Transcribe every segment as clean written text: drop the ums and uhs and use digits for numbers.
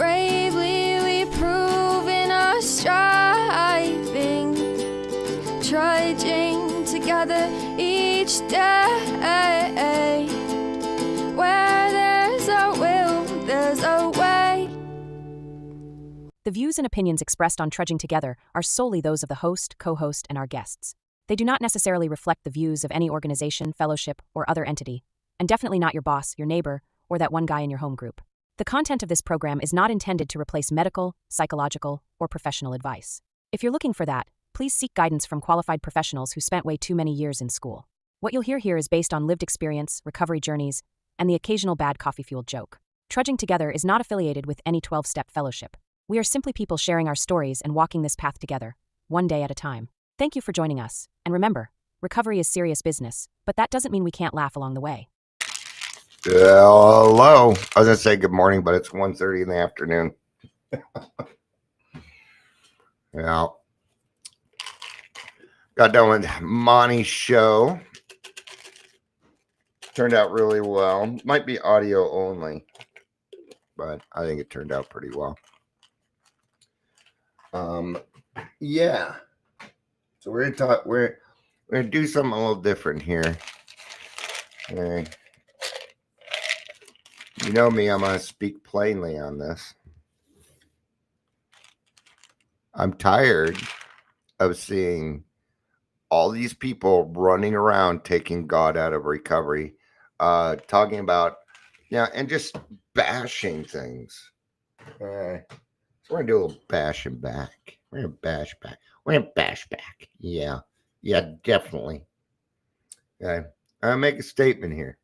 bravely we prove in our striving, trudging together each day. Where there's a will, there's a way. The views and opinions expressed on Trudging Together are solely those of the host, co-host, and our guests. They do not necessarily reflect the views of any organization, fellowship, or other entity, and definitely not your boss, your neighbor, or that one guy in your home group. The content of this program is not intended to replace medical, psychological, or professional advice. If you're looking for that, please seek guidance from qualified professionals who spent way too many years in school. What you'll hear here is based on lived experience, recovery journeys, and the occasional bad coffee-fueled joke. Trudging Together is not affiliated with any 12-step fellowship. We are simply people sharing our stories and walking this path together, one day at a time. Thank you for joining us, and remember, recovery is serious business, but that doesn't mean we can't laugh along the way. Hello. I was going to say good morning, but it's 1:30 in the afternoon. Yeah. Got done with Monty's show. Turned out really well. Might be audio only, but I think it turned out pretty well. Yeah. So we're gonna talk. We're gonna do something a little different here. Okay. You know me. I'm gonna speak plainly on this. I'm tired of seeing all these people running around taking God out of recovery, talking about, and just bashing things. So we're gonna do a little bashing back. We're gonna bash back. We're gonna bash back. Yeah, definitely. Okay, I'll make a statement here.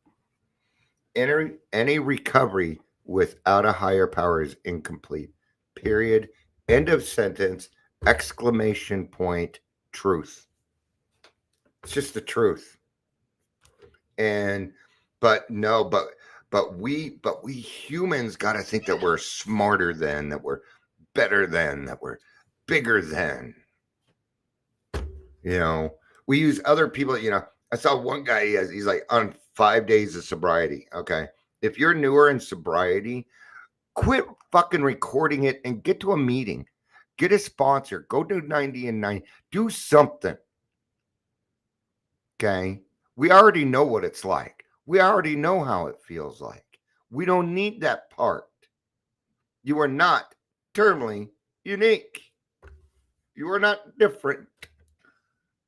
Any recovery without a higher power is incomplete. Period. End of sentence. Exclamation point. Truth. It's just the truth. But we humans got to think that we're smarter than, that we're better than, that we're bigger than. We use other people. I saw one guy. He's like on 5 days of sobriety. Okay, if you're newer in sobriety, quit fucking recording it and get to a meeting. Get a sponsor. Go do 90 and 90. Do something. Okay. We already know what it's like. We already know how it feels like. We don't need that part. You are not terminally unique. You are not different.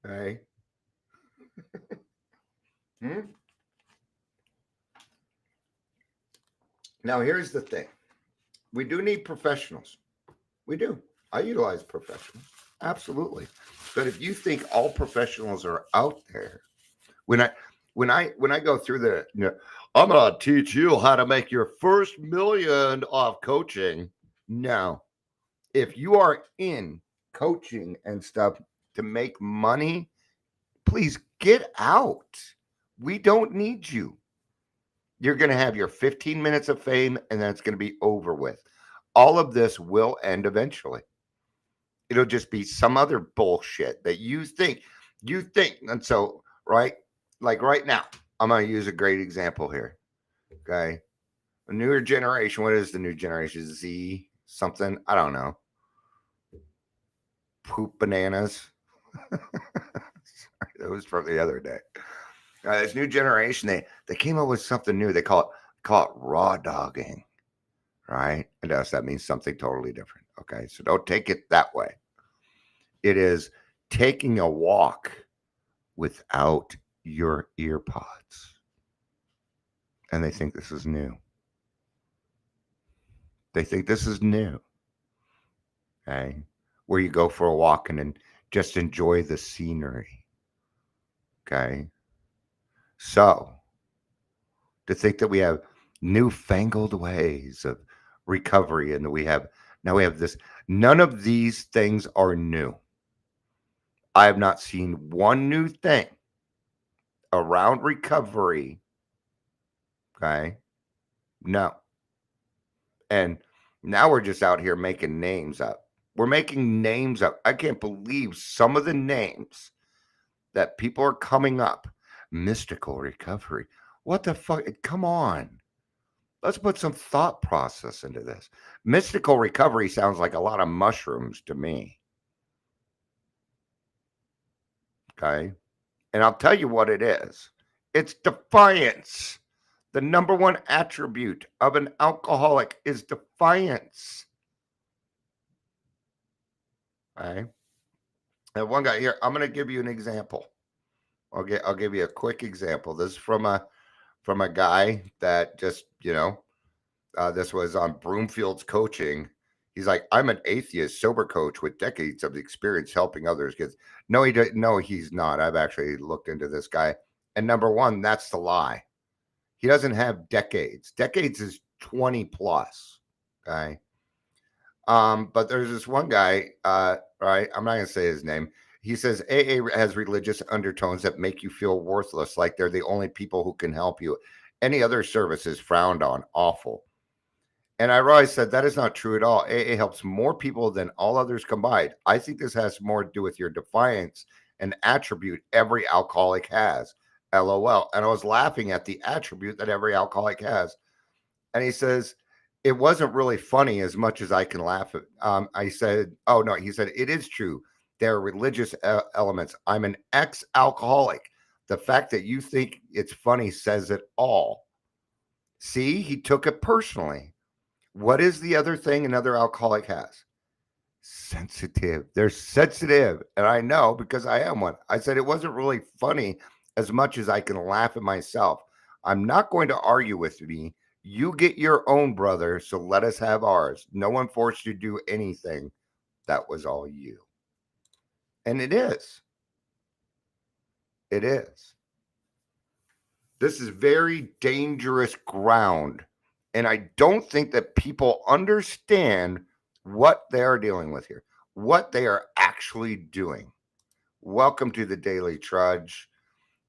Okay. Now, here's the thing. We do need professionals. We do. I utilize professionals. Absolutely. But if you think all professionals are out there, when I go through the, I'm going to teach you how to make your first $1 million off coaching. No. If you are in coaching and stuff to make money, please get out. We don't need you. You're going to have your 15 minutes of fame, and then it's going to be over with. All of this will end eventually. It'll just be some other bullshit that you think. And so, right? Like right now, I'm going to use a great example here. Okay. A newer generation. What is the new generation? Z something? I don't know. Poop bananas. Sorry, that was from the other day. This new generation, they came up with something new. They call it raw dogging. Right? And that means something totally different. Okay. So don't take it that way. It is taking a walk without your ear pods. And they think this is new. They think this is new. Okay. Where you go for a walk and then just enjoy the scenery. Okay. So to think that we have newfangled ways of recovery and that we have this, none of these things are new. I have not seen one new thing around recovery. Okay. No. And now we're just out here making names up. We're making names up. I can't believe some of the names that people are coming up. Mystical recovery. What the fuck? Come on. Let's put some thought process into this. Mystical recovery sounds like a lot of mushrooms to me. Okay. And I'll tell you what it is. It's defiance. The number one attribute of an alcoholic is defiance. Okay. And one guy here, I'm going to give you an example. I'll give you a quick example. This is from a guy that just, this was on Broomfield's coaching. He's like, I'm an atheist sober coach with decades of experience helping others get. No, he's not. I've actually looked into this guy. And number one, that's the lie. He doesn't have decades. Decades is 20 plus. Okay. But there's this one guy, right? I'm not gonna say his name. He says AA has religious undertones that make you feel worthless, like they're the only people who can help you. Any other service is frowned on, awful. And I realized that is not true at all. AA helps more people than all others combined. I think this has more to do with your defiance, an attribute every alcoholic has. LOL. And I was laughing at the attribute that every alcoholic has. And he says, it wasn't really funny as much as I can laugh at. I said, oh, no. He said, it is true. There are religious elements. I'm an ex-alcoholic. The fact that you think it's funny says it all. See, he took it personally. What is the other thing another alcoholic has? Sensitive. They're sensitive. And I know because I am one. I said it wasn't really funny as much as I can laugh at myself. I'm not going to argue with me. You get your own, brother, so let us have ours. No one forced you to do anything. That was all you. And it is. It is. This is very dangerous ground. And I don't think that people understand what they are dealing with here, what they are actually doing. Welcome to the Daily Trudge.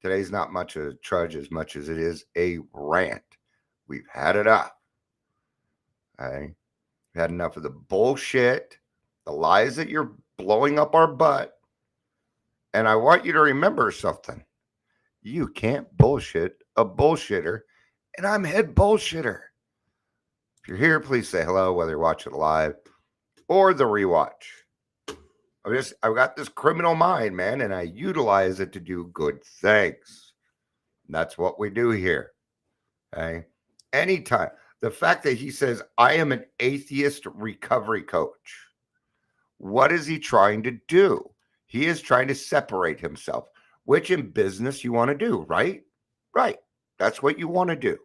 Today's not much of a trudge as much as it is a rant. We've had it up. Okay? We've had enough of the bullshit, the lies that you're blowing up our butt. And I want you to remember something. You can't bullshit a bullshitter, and I'm head bullshitter. If you're here, please say hello, whether you're watching it live or the rewatch. I've got this criminal mind, man, and I utilize it to do good things. And that's what we do here. Okay. Anytime. The fact that he says, I am an atheist recovery coach. What is he trying to do? He is trying to separate himself, which in business you want to do, right? Right. That's what you want to do.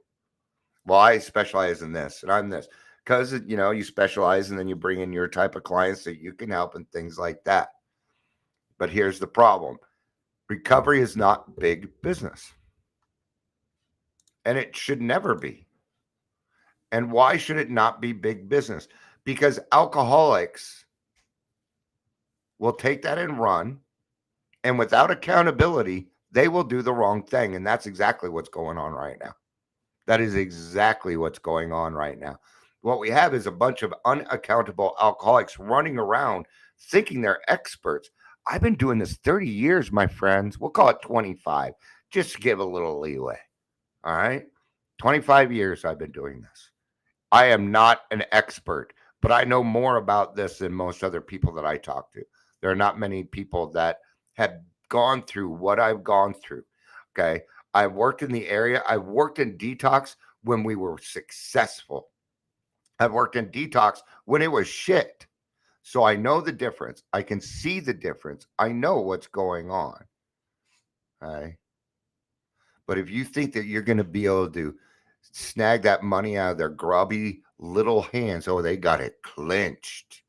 Well, I specialize in this and I'm this because, you specialize and then you bring in your type of clients that you can help and things like that. But here's the problem. Recovery is not big business. And it should never be. And why should it not be big business? Because alcoholics will take that and run. And without accountability, they will do the wrong thing. And that's exactly what's going on right now. That is exactly what's going on right now. What we have is a bunch of unaccountable alcoholics running around thinking they're experts. I've been doing this 30 years, my friends. We'll call it 25, just to give a little leeway. All right? 25 years I've been doing this. I am not an expert, but I know more about this than most other people that I talk to. There are not many people that have gone through what I've gone through. Okay? I've worked in the area. I've worked in detox when we were successful. I've worked in detox when it was shit. So I know the difference. I can see the difference. I know what's going on. Okay? But if you think that you're going to be able to snag that money out of their grubby little hands, oh, they got it clinched.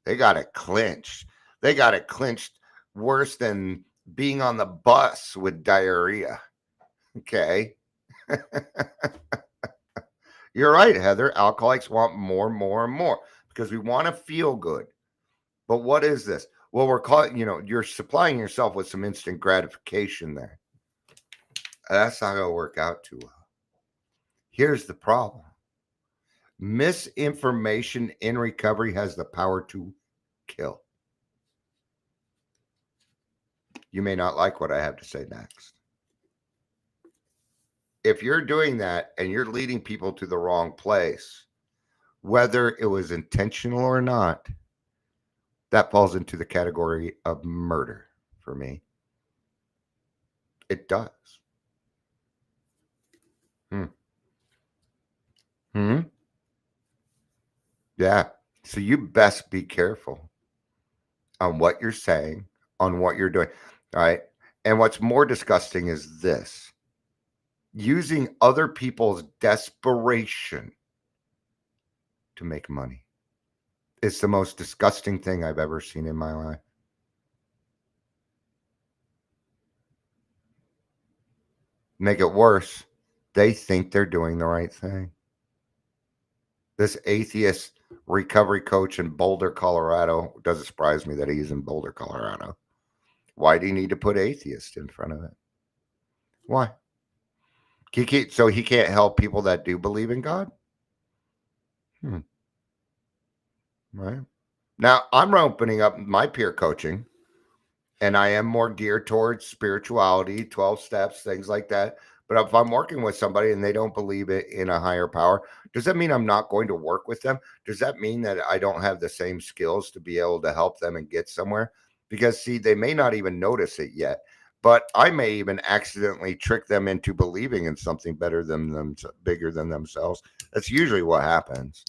They got it clinched. They got it clinched worse than being on the bus with diarrhea. Okay. You're right, Heather. Alcoholics want more, more, and more because we want to feel good. But what is this? Well, we're calling, you're supplying yourself with some instant gratification there. That's not going to work out too well. Here's the problem. Misinformation in recovery has the power to kill. You may not like what I have to say next. if you're doing that and you're leading people to the wrong place, whether it was intentional or not, that falls into the category of murder for me. It does. Hmm. Yeah. So you best be careful on what you're saying, on what you're doing. All right. And what's more disgusting is this: using other people's desperation to make money. It's the most disgusting thing I've ever seen in my life. Make it worse, they think they're doing the right thing. This atheist recovery coach in Boulder, Colorado, doesn't surprise me that he's in Boulder, Colorado. Why do you need to put atheist in front of it? Why? So he can't help people that do believe in God? Right. Now, I'm opening up my peer coaching, and I am more geared towards spirituality, 12 steps, things like that. But if I'm working with somebody and they don't believe it in a higher power, does that mean I'm not going to work with them? Does that mean that I don't have the same skills to be able to help them and get somewhere? Because, see, they may not even notice it yet, but I may even accidentally trick them into believing in something better than them, bigger than themselves. That's usually what happens.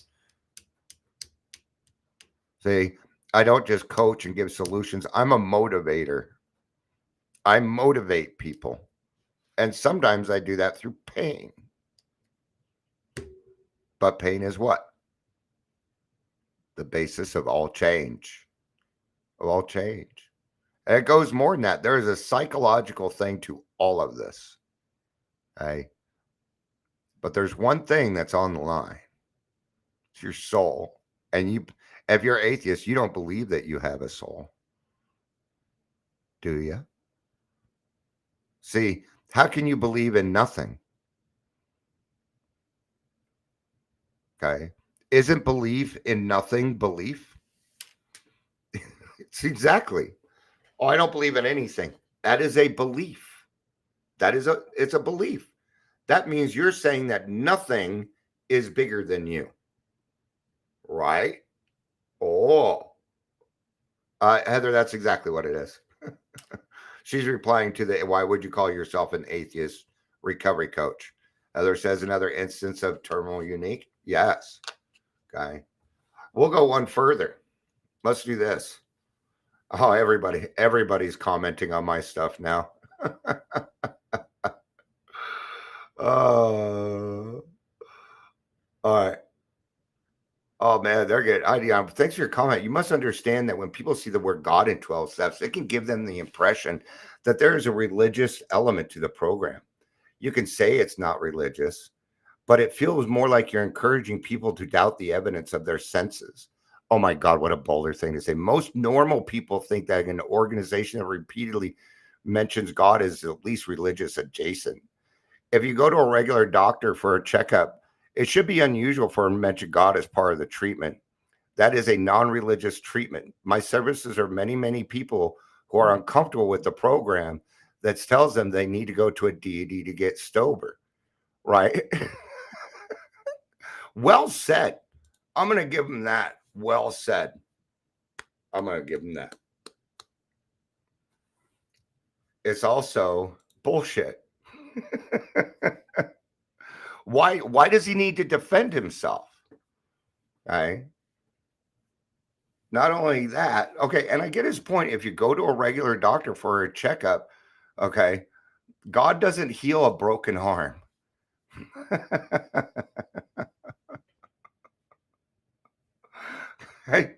See, I don't just coach and give solutions. I'm a motivator. I motivate people. And sometimes I do that through pain. But pain is what? The basis of all change. Of all change. And it goes more than that. There is a psychological thing to all of this. Okay? But there's one thing that's on the line. It's your soul. And if you're atheist, you don't believe that you have a soul. Do you? See, how can you believe in nothing? Okay. Isn't belief in nothing belief? It's exactly. Oh, I don't believe in anything. That is a belief. It's a belief. That means you're saying that nothing is bigger than you. Right? Oh. Heather, that's exactly what it is. She's replying to the why would you call yourself an atheist recovery coach? Heather says another instance of terminal unique. Yes. Okay. We'll go one further. Let's do this. Oh, everybody's commenting on my stuff now. All right. Oh man, they're good. Thanks for your comment. You must understand that when people see the word God in 12 steps, it can give them the impression that there is a religious element to the program. You can say it's not religious, but it feels more like you're encouraging people to doubt the evidence of their senses. Oh my God, what a bolder thing to say. Most normal people think that an organization that repeatedly mentions God is at least religious adjacent. If you go to a regular doctor for a checkup, it should be unusual for him to mention God as part of the treatment. That is a non-religious treatment. My services are many, many people who are uncomfortable with the program that tells them they need to go to a deity to get sober, right? Well said. I'm going to give them that. Well said. I'm going to give them that. It's also bullshit. Why does he need to defend himself? Okay. Not only that, okay, and I get his point. If you go to a regular doctor for a checkup, okay, God doesn't heal a broken arm. Hey,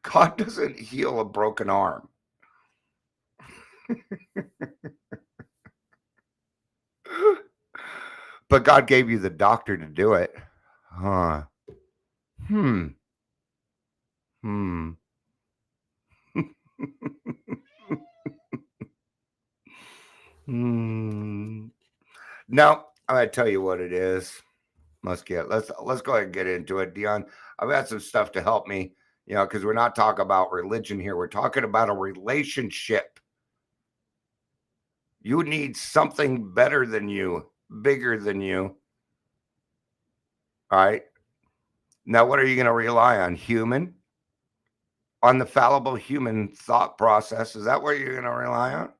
God doesn't heal a broken arm. But God gave you the doctor to do it. Huh. Hmm. Now, I'm gonna tell you what it is. Let's go ahead and get into it, Dion. I've got some stuff to help me, because we're not talking about religion here. We're talking about a relationship. You need something better than you, bigger than you. All right. Now, what are you going to rely on? Human? On the fallible human thought process? Is that what you're going to rely on?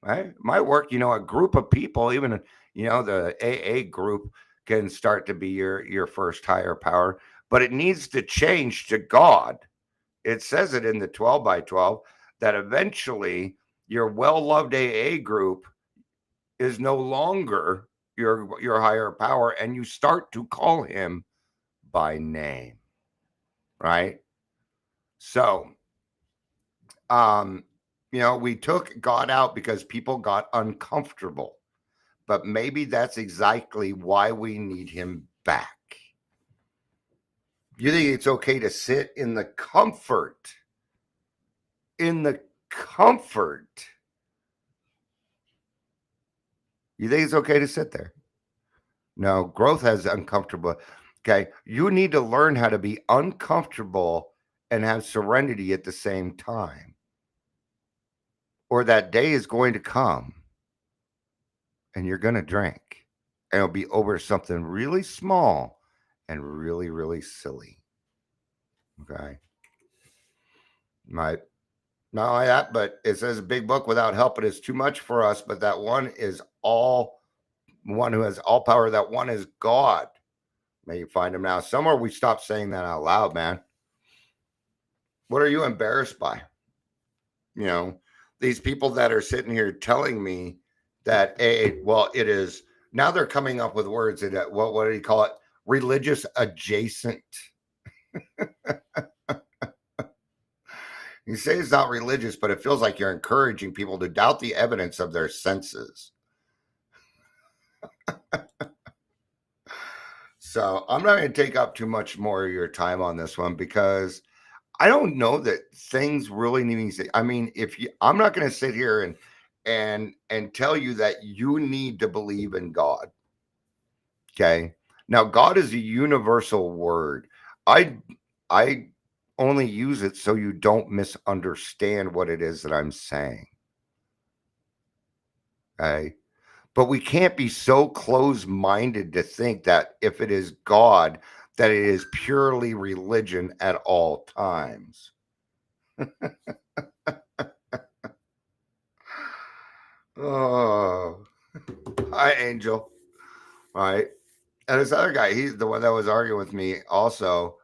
Right? My work, a group of people, even, the AA group can start to be your first higher power, but it needs to change to God. It says it in the 12 by 12 that eventually your well-loved AA group is no longer your higher power, and you start to call him by name, right? So, we took God out because people got uncomfortable, but maybe that's exactly why we need him back. You think it's okay to sit in the comfort? You think it's okay to sit there? No, growth has uncomfortable. Okay. You need to learn how to be uncomfortable and have serenity at the same time. Or that day is going to come and you're going to drink. And it'll be over something really small and really, really silly. Okay. Not only that, but it says a big book without help, it is too much for us. But that one is one who has all power. That one is God. May you find him now. Somewhere we stop saying that out loud, man. What are you embarrassed by? These people that are sitting here telling me that, it is, now they're coming up with words that, what do you call it? Religious adjacent. You say it's not religious, but it feels like you're encouraging people to doubt the evidence of their senses. So I'm not going to take up too much more of your time on this one because I don't know that things really need to. I mean, I'm not going to sit here and tell you that you need to believe in God. Okay. Now, God is a universal word. I only use it so you don't misunderstand what it is that I'm saying. Okay. But we can't be so close-minded to think that if it is God, that it is purely religion at all times. Oh, hi, Angel. All right. And this other guy, he's the one that was arguing with me also.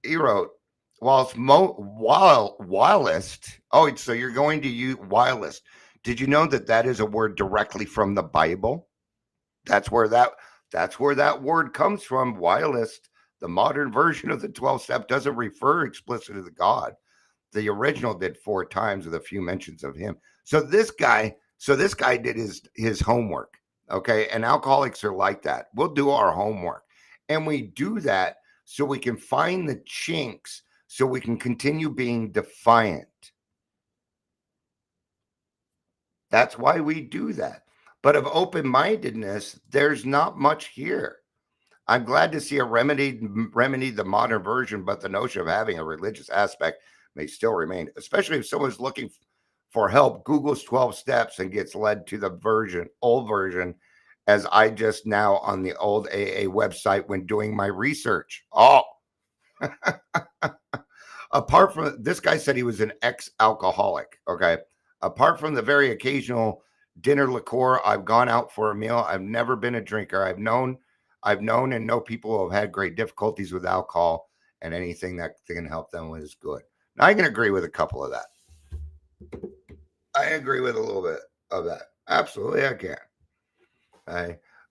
He wrote, whilst. Oh, so you're going to use whilst. Did you know that is a word directly from the Bible? That's where that word comes from. Whilst. The modern version of the 12 step doesn't refer explicitly to God. The original did 4 times with a few mentions of him. So this guy did his homework. Okay. And alcoholics are like that. We'll do our homework. And we do that so we can find the chinks, so we can continue being defiant. That's why we do that. But of open-mindedness, there's not much here. I'm glad to see a remedy the modern version, but the notion of having a religious aspect may still remain, especially if someone's looking for help, Google's 12 steps and gets led to the old version, as I just now on the old AA website when doing my research. Oh, apart from this guy said he was an ex-alcoholic. Okay. Apart from the very occasional dinner liqueur, I've gone out for a meal. I've never been a drinker. I've known and know people who have had great difficulties with alcohol, and anything that can help them is good. Now, I can agree with a couple of that. I agree with a little bit of that. Absolutely, I can.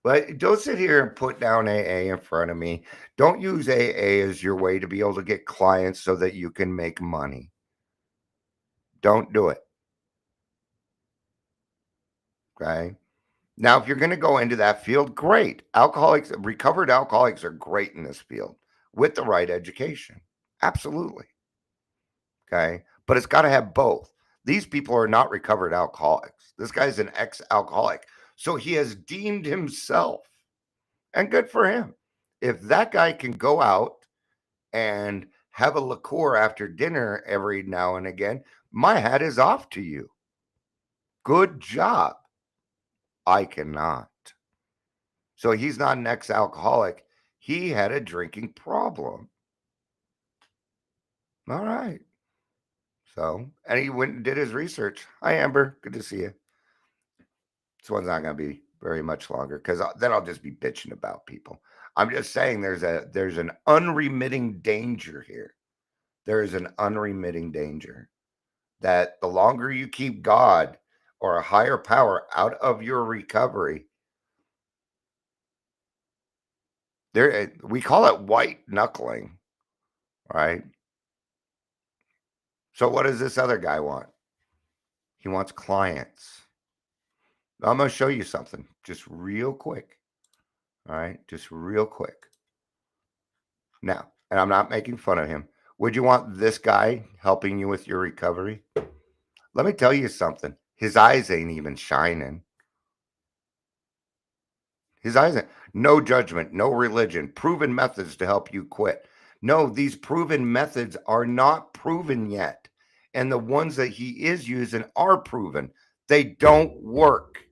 But don't sit here and put down AA in front of me. Don't use AA as your way to be able to get clients so that you can make money. Don't do it. Okay. Now, if you're going to go into that field, great. Recovered alcoholics are great in this field with the right education. Absolutely. Okay. But it's got to have both. These people are not recovered alcoholics. This guy's an ex-alcoholic. So he has deemed himself, and good for him. If that guy can go out and have a liqueur after dinner every now and again, my hat is off to you. Good job. I cannot. So he's not an ex-alcoholic. He had a drinking problem. All right. So, and he went and did his research. Hi, Amber. Good to see you. This one's not going to be very much longer because then I'll just be bitching about people. I'm just saying there's an unremitting danger here. There is an unremitting danger that the longer you keep God or a higher power out of your recovery, we call it white knuckling, right? So what does this other guy want? He wants clients. I'm going to show you something just real quick. All right, just real quick. Now, and I'm not making fun of him. Would you want this guy helping you with your recovery? Let me tell you something. His eyes ain't even shining. His eyes ain't. No judgment, no religion, proven methods to help you quit. No, these proven methods are not proven yet. And the ones that he is using are proven. They don't work.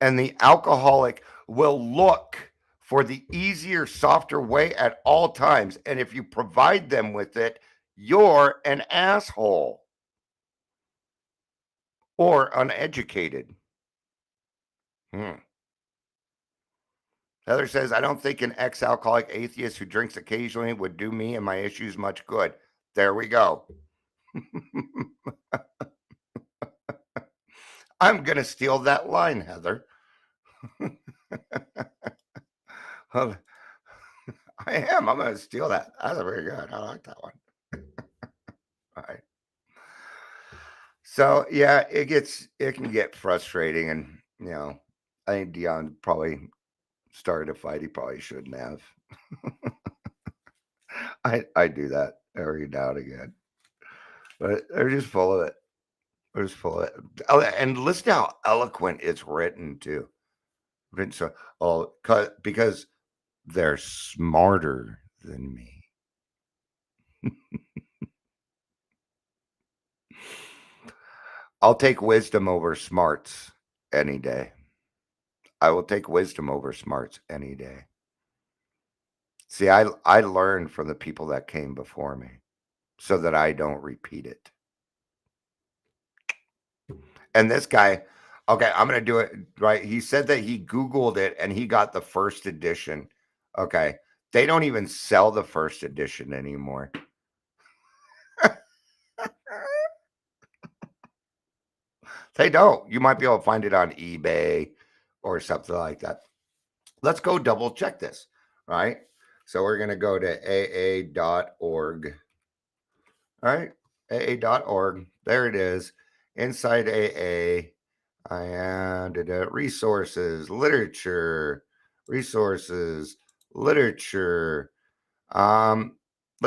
And the alcoholic will look for the easier, softer way at all times. And if you provide them with it, you're an asshole or uneducated. Heather says, I don't think an ex-alcoholic atheist who drinks occasionally would do me and my issues much good. There we go. I'm going to steal that line, Heather. I am. I'm going to steal that. That's very good. I like that one. All right. So yeah, it can get frustrating, and I think Dion probably started a fight he probably shouldn't have. I do that every now and again, but they're just full of it. They're just full of it. And listen to how eloquent it's written too. So, because they're smarter than me. I'll take wisdom over smarts any day. I will take wisdom over smarts any day. See, I learned from the people that came before me so that I don't repeat it. And this guy, okay, I'm going to do it right. He said that he Googled it and he got the first edition. Okay. They don't even sell the first edition anymore. They don't. You might be able to find it on eBay or something like that. Let's go double check this, right? So we're going to go to aa.org. All right, aa.org. There it is. Inside AA, I added resources, literature. Look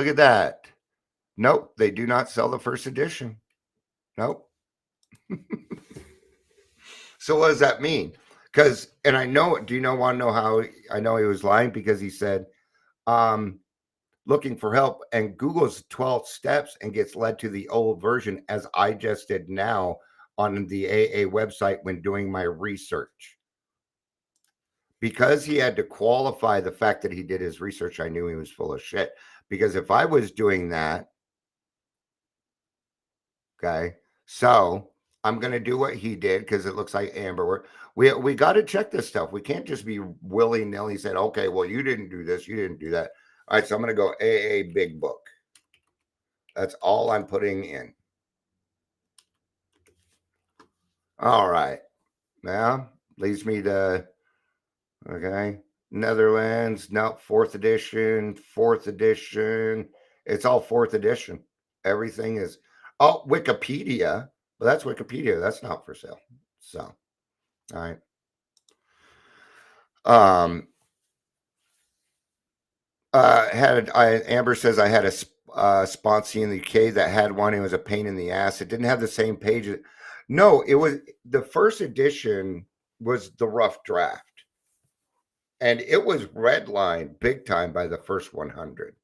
at that. Nope, they do not sell the first edition. Nope. So what does that mean? Because, and I know, do you want to know how I know he was lying? Because he said, looking for help, and Google's 12 steps and gets led to the old version, as I just did now on the AA website when doing my research. Because he had to qualify the fact that he did his research, I knew he was full of shit. Because if I was doing that, okay, so I'm going to do what he did because it looks like Amber. We got to check this stuff. We can't just be willy-nilly said, okay, well, you didn't do this, you didn't do that. All right, so I'm going to go AA Big Book. That's all I'm putting in. All right. Now, leads me to, okay, Netherlands. No, 4th edition. It's all 4th edition. Everything is, Wikipedia. Well, that's Wikipedia. That's not for sale. So, all right. Amber says I had a sponsee in the UK that had one. It was a pain in the ass. It didn't have the same page. No, it was the first edition was the rough draft, and it was redlined big time by the first 100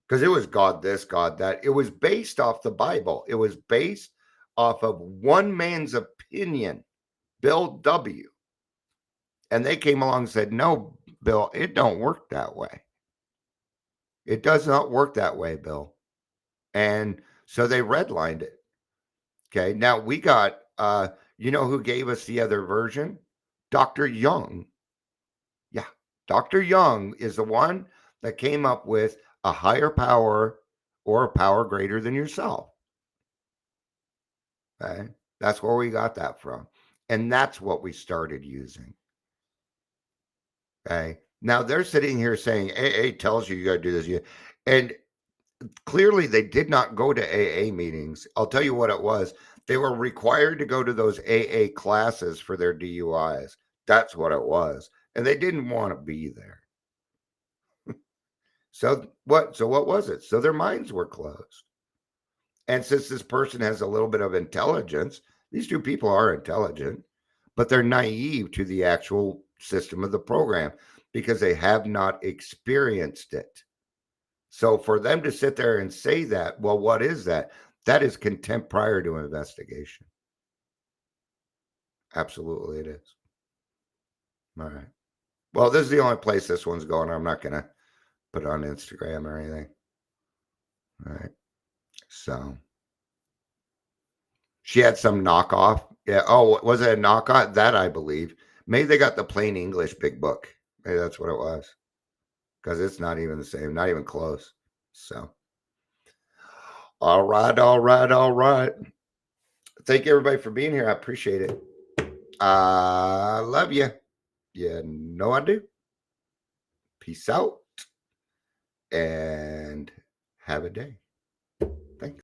because it was God this, God that. It was based off the Bible. It was based off of one man's opinion, Bill W. And they came along and said, no, Bill, it don't work that way. It does not work that way, Bill. And so they redlined it. Okay. Now we got, you know who gave us the other version? Dr. Young. Yeah. Dr. Young is the one that came up with a higher power or a power greater than yourself. Okay. That's where we got that from. And that's what we started using. Okay. Now they're sitting here saying AA tells you got to do this. And clearly they did not go to AA meetings. I'll tell you what it was. They were required to go to those AA classes for their DUIs. That's what it was. And they didn't want to be there. So what was it? So their minds were closed. And since this person has a little bit of intelligence, these two people are intelligent, but they're naive to the actual system of the program because they have not experienced it. So for them to sit there and say that, well, what is that? That is contempt prior to investigation. Absolutely it is. All right. Well, this is the only place this one's going. I'm not going to put it on Instagram or anything. All right. So she had some knockoff. Yeah. Oh, was it a knockoff? That I believe. Maybe they got the plain English big book. Maybe that's what it was. Because it's not even the same, not even close. So, all right. Thank you, everybody, for being here. I appreciate it. I love you. You know I do. Peace out and have a day.